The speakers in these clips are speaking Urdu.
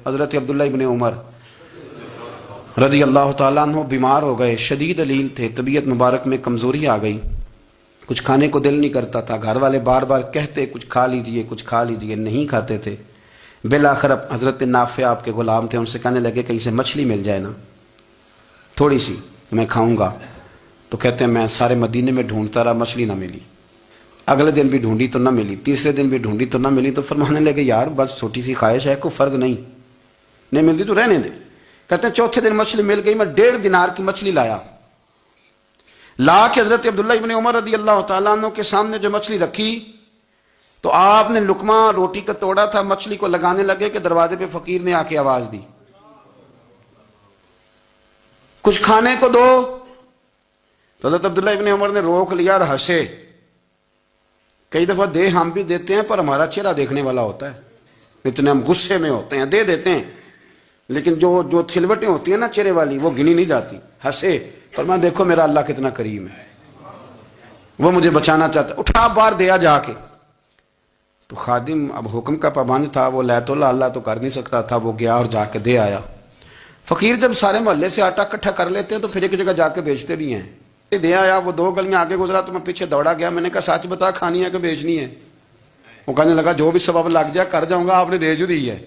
حضرت عبداللہ ابن عمر رضی اللہ تعالیٰ عنہ بیمار ہو گئے، شدید علیل تھے، طبیعت مبارک میں کمزوری آ گئی، کچھ کھانے کو دل نہیں کرتا تھا، گھر والے بار بار کہتے کچھ کھا لیجئے کچھ کھا لیجئے، نہیں کھاتے تھے۔ بالآخر حضرت نافع آپ کے غلام تھے، ان سے کہنے لگے کہیں سے مچھلی مل جائے نا تھوڑی سی، میں کھاؤں گا۔ تو کہتے ہیں میں سارے مدینے میں ڈھونڈتا رہا، مچھلی نہ ملی، اگلے دن بھی ڈھونڈی تو نہ ملی، تیسرے دن بھی ڈھونڈی تو نہ ملی، تو فرمانے لگے یار بس چھوٹی سی خواہش ہے، کوئی فرض نہیں ملتی تو رہنے دے۔ کہتے ہیں چوتھے دن مچھلی مل گئی، میں 1.5 دینار کی مچھلی لایا، لا کے حضرت عبداللہ ابن عمر رضی اللہ تعالیٰ عنہ کے سامنے جو مچھلی رکھی تو آپ نے لقمہ روٹی کا توڑا تھا، مچھلی کو لگانے لگے کہ دروازے پہ فقیر نے آ کے آواز دی کچھ کھانے کو دو۔ تو حضرت عبداللہ ابن عمر نے روک لیا اور ہنسے۔ کئی دفعہ دے ہم بھی دیتے ہیں پر ہمارا چہرہ دیکھنے والا ہوتا ہے، اتنے ہم غصے میں ہوتے ہیں، دے دیتے ہیں، لیکن جو چھلوٹیں ہوتی ہیں نا چہرے والی وہ گنی نہیں جاتی۔ ہنسے، فرمایا دیکھو میرا اللہ کتنا کریم ہے، وہ مجھے بچانا چاہتا ہے، اٹھا بار دیا جا کے۔ تو خادم اب حکم کا پابند تھا، وہ لیت اللہ تو کر نہیں سکتا تھا، وہ گیا اور جا کے دے آیا۔ فقیر جب سارے محلے سے آٹا اکٹھا کر لیتے ہیں تو پھر ایک جگہ جا کے بیچتے بھی ہیں۔ دے آیا، وہ 2 گلیاں آگے گزرا تو میں پیچھے دوڑا گیا، میں نے کہا سچ بتا کھانی ہے کہ بیچنی ہے؟ وہ کہنے لگا جو بھی سبب لگ جائے کر جاؤں گا، آپ نے دے جو دی ہے۔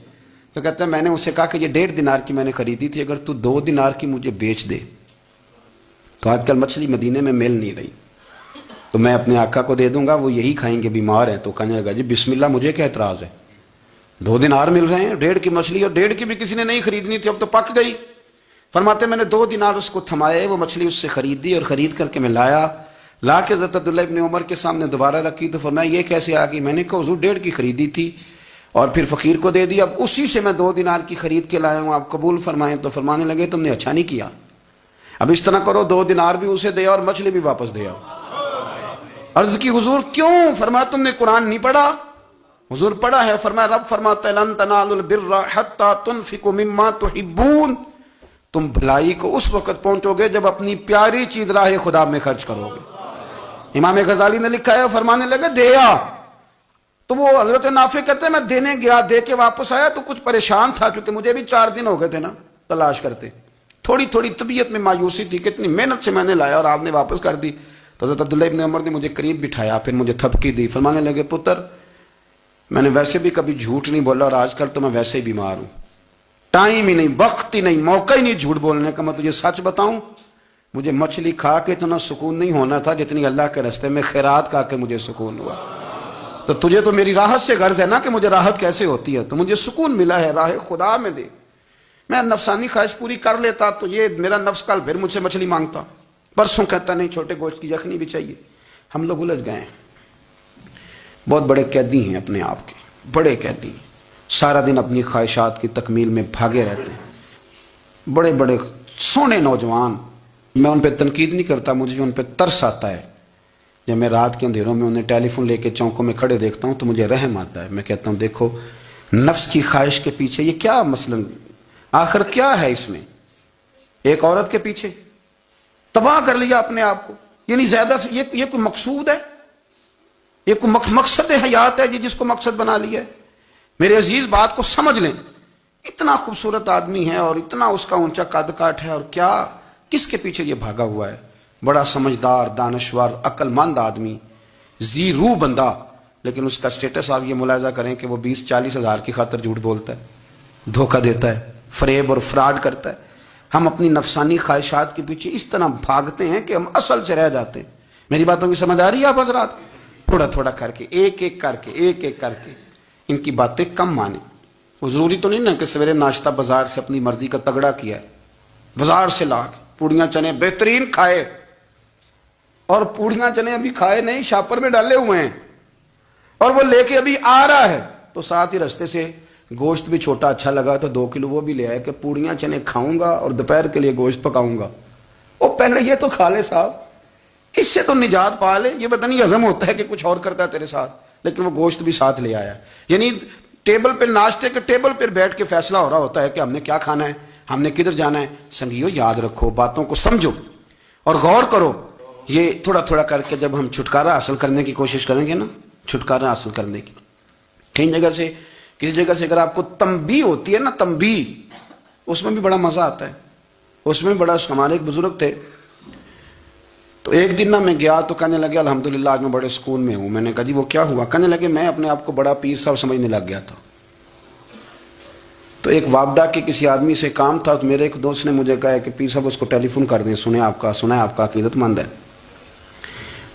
تو کہتے ہیں میں نے اس سے کہا کہ یہ 1.5 دینار کی میں نے خریدی تھی، اگر تو 2 دینار کی مجھے بیچ دے تو آج کل مچھلی مدینے میں مل نہیں رہی تو میں اپنے آقا کو دے دوں گا، وہ یہی کھائیں گے، بیمار ہیں۔ تو کہنے لگا جی بسم اللہ، مجھے کیا اعتراض ہے، 2 دینار مل رہے ہیں، 1.5 کی مچھلی، اور 1.5 کی بھی کسی نے نہیں خریدنی تھی، اب تو پک گئی۔ فرماتے میں نے 2 دینار اس کو تھمائے، وہ مچھلی اس سے خریدی اور خرید کر کے میں لا کے حضرت عبداللہ ابن عمر کے سامنے دوبارہ رکھی۔ تو فرمایا یہ کیسے آ گئی؟ میں نے کہا حضور 1.5 کی خریدی تھی اور پھر فقیر کو دے دی، اب اسی سے میں 2 دینار کی خرید کے لایا ہوں، آپ قبول فرمائیں۔ تو فرمانے لگے تم نے اچھا نہیں کیا، اب اس طرح کرو 2 دینار بھی اسے دے اور مچھلی بھی واپس دے آؤ۔ عرض کی حضور کیوں؟ فرمایا تم نے قرآن نہیں پڑھا؟ حضور پڑھا ہے۔ فرمایا رب فرماتا ہے لن تنالوا البر حتی تنفقوا مما تحبون، تم بھلائی کو اس وقت پہنچو گے جب اپنی پیاری چیز راہ خدا میں خرچ کرو گے۔ امام غزالی نے لکھا ہے، فرمانے لگے دیا تو وہ حضرت نافع کہتے ہیں میں دینے گیا، دے کے واپس آیا تو کچھ پریشان تھا کیونکہ مجھے بھی 4 دن ہو گئے تھے نا تلاش کرتے، تھوڑی طبیعت میں مایوسی تھی کہ اتنی محنت سے میں نے لایا اور آپ نے واپس کر دی۔ تو حضرت عبداللہ ابن عمر نے مجھے قریب بٹھایا، پھر مجھے تھپکی دی، فرمانے لگے پتر میں نے ویسے بھی کبھی جھوٹ نہیں بولا اور آج کل تو میں ویسے ہی بیمار ہوں، ٹائم ہی نہیں، وقت ہی نہیں، موقع ہی نہیں جھوٹ بولنے کا۔ میں تجھے سچ بتاؤں، مجھے مچھلی کھا کے اتنا سکون نہیں ہونا تھا جتنی اللہ کے راستے میں خیرات کھا کے مجھے سکون ہوا۔ تو تجھے تو میری راحت سے غرض ہے نا کہ مجھے راحت کیسے ہوتی ہے، تو مجھے سکون ملا ہے راہ خدا میں دے، میں نفسانی خواہش پوری کر لیتا تو یہ میرا نفس کل پھر مجھ سے مچھلی مانگتا، پرسوں کہتا نہیں چھوٹے گوشت کی یخنی بھی چاہیے۔ ہم لوگ الجھ گئے ہیں، بہت بڑے قیدی ہیں اپنے آپ کے، بڑے قیدی ہیں، سارا دن اپنی خواہشات کی تکمیل میں بھاگے رہتے ہیں، بڑے بڑے سونے نوجوان۔ میں ان پہ تنقید نہیں کرتا، مجھے ان پہ ترس آتا ہے۔ جب میں رات کے اندھیروں میں انہیں ٹیلی فون لے کے چوکوں میں کھڑے دیکھتا ہوں تو مجھے رحم آتا ہے، میں کہتا ہوں دیکھو نفس کی خواہش کے پیچھے یہ کیا مثلاً آخر کیا ہے اس میں، ایک عورت کے پیچھے تباہ کر لیا اپنے آپ کو، یعنی زیادہ سے یہ کوئی مقصود ہے، یہ کوئی مقصد حیات ہے جس کو مقصد بنا لیا ہے؟ میرے عزیز بات کو سمجھ لیں، اتنا خوبصورت آدمی ہے اور اتنا اس کا اونچا قد کاٹ ہے، اور کیا کس کے پیچھے یہ بھاگا ہوا ہے؟ بڑا سمجھدار، دانشور، عقل مند آدمی، ذی روح بندہ، لیکن اس کا سٹیٹس آپ یہ ملاحظہ کریں کہ وہ 20-40 ہزار کی خاطر جھوٹ بولتا ہے، دھوکہ دیتا ہے، فریب اور فراڈ کرتا ہے۔ ہم اپنی نفسانی خواہشات کے پیچھے اس طرح بھاگتے ہیں کہ ہم اصل سے رہ جاتے ہیں۔ میری باتوں کی سمجھ آ رہی ہے آپ حضرات؟ تھوڑا تھوڑا کر کے، ایک ایک کر کے ان کی باتیں کم مانیں۔ وہ ضروری تو نہیں نا کہ سویرے ناشتہ بازار سے اپنی مرضی کا تگڑا کیا ہے، بازار سے لا کے پوڑیاں چنے بہترین کھائے، اور پوڑیاں چنے ابھی کھائے نہیں، شاپر میں ڈالے ہوئے ہیں، اور وہ لے کے ابھی آ رہا ہے تو ساتھ ہی رستے سے گوشت بھی چھوٹا اچھا لگا تو 2 کلو وہ بھی لے آئے کہ پوڑیاں چنے کھاؤں گا اور دوپہر کے لیے گوشت پکاؤں گا۔ وہ پہلے یہ تو کھا لے صاحب، اس سے تو نجات پا لے۔ یہ پتہ نہیں ہضم ہوتا ہے کہ کچھ اور کرتا ہے تیرے ساتھ، لیکن وہ گوشت بھی ساتھ لے آیا، یعنی ٹیبل پہ، ناشتے کے ٹیبل پر بیٹھ کے فیصلہ ہو رہا ہوتا ہے کہ ہم نے کیا کھانا ہے، ہم نے کدھر جانا ہے۔ سنگیو یاد رکھو، باتوں کو سمجھو اور غور کرو۔ یہ تھوڑا تھوڑا کر کے جب ہم چھٹکارا حاصل کرنے کی کوشش کریں گے نا، چھٹکارا حاصل کرنے کی، کئی جگہ سے کسی جگہ سے اگر آپ کو تنبیہ ہوتی ہے نا، تنبیہ، اس میں بھی بڑا مزہ آتا ہے، اس میں بڑا. ہمارے ایک بزرگ تھے، تو ایک دن نا میں گیا تو کہنے لگے الحمدللہ آج میں بڑے سکون میں ہوں. میں نے کہا جی وہ کیا ہوا؟ کہنے لگے میں اپنے آپ کو بڑا پیر صاحب سمجھنے لگ گیا تھا. تو ایک وابڈا کے کسی آدمی سے کام تھا، تو میرے ایک دوست نے مجھے کہا کہ پیر صاحب اس کو ٹیلی فون کر دیں، سنا ہے آپ کا عقیدت مند ہے.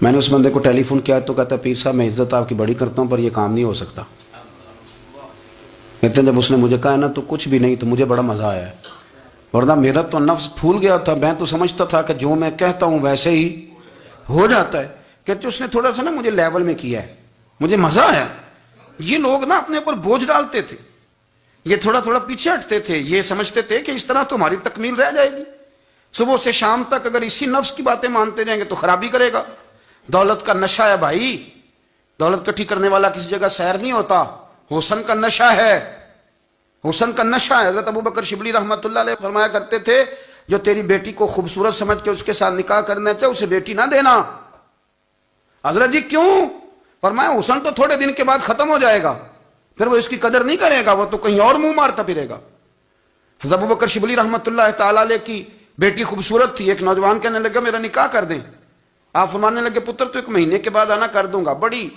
میں نے اس بندے کو ٹیلی فون کیا تو کہتا پیر صاحب میں عزت آپ کی بڑی کرتا ہوں پر یہ کام نہیں ہو سکتا. کہتے ہیں جب اس نے مجھے کہا نا تو کچھ بھی نہیں، تو مجھے بڑا مزہ آیا ہے، ورنہ میرا تو نفس پھول گیا تھا. میں تو سمجھتا تھا کہ جو میں کہتا ہوں ویسے ہی ہو جاتا ہے. کہتے اس نے تھوڑا سا نا مجھے لیول میں کیا ہے، مجھے مزہ آیا. یہ لوگ نا اپنے اوپر بوجھ ڈالتے تھے، یہ تھوڑا تھوڑا پیچھے ہٹتے تھے، یہ سمجھتے تھے کہ اس طرح تو ہماری تکمیل رہ جائے گی. صبح سے شام تک اگر اسی نفس کی باتیں مانتے جائیں گے تو خرابی کرے گا. دولت کا نشہ ہے بھائی، دولت کٹھی کرنے والا کسی جگہ سیر نہیں ہوتا. حسن کا نشہ ہے، حسن کا نشہ ہے. حضرت ابوبکر شبلی رحمۃ اللہ علیہ فرمایا کرتے تھے جو تیری بیٹی کو خوبصورت سمجھ کے اس کے ساتھ نکاح کرنا چاہے اسے بیٹی نہ دینا. حضرت جی کیوں؟ فرمایا حسن تو تھوڑے دن کے بعد ختم ہو جائے گا، پھر وہ اس کی قدر نہیں کرے گا، وہ تو کہیں اور منہ مارتا پھرے گا. حضرت ابوبکر شبلی رحمۃ اللہ تعالی علیہ کی بیٹی خوبصورت تھی. ایک نوجوان کہنے لگا میرا نکاح کر دیں. آپ فرمانے لگے پتر تو 1 مہینے کے بعد آنا کر دوں گا. بڑی